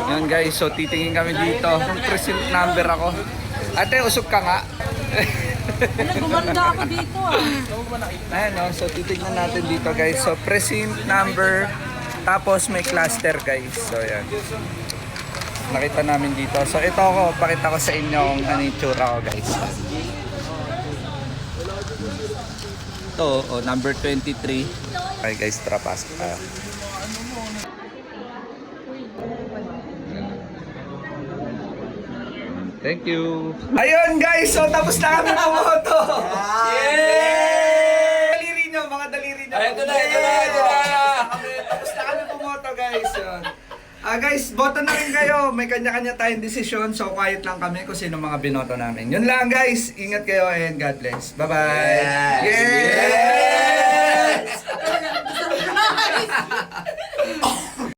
Yan guys, so titingin kami dito. Present number ako. Ate, usog ka nga. Gumanda ako dito ah. Ayan no, so titignan natin dito guys. So present number, tapos may cluster guys. So yan. Nakita namin dito. So ito ako, pakita ko sa inyo kung ano yung tsura ko guys. Ito, number 23. Okay guys, tara pasok tayo. Thank you. Ayun guys, so tapos na kami pumoto. Yay! Daliri nyo, mga daliri nyo. Ay, ito na. Tapos na kami pumoto guys. Yun. Guys, boto na rin kayo. May kanya-kanya tayong desisyon. So quiet lang kami kung sino mga binoto namin. Yun lang guys. Ingat kayo and God bless. Bye-bye. Yes. Yay!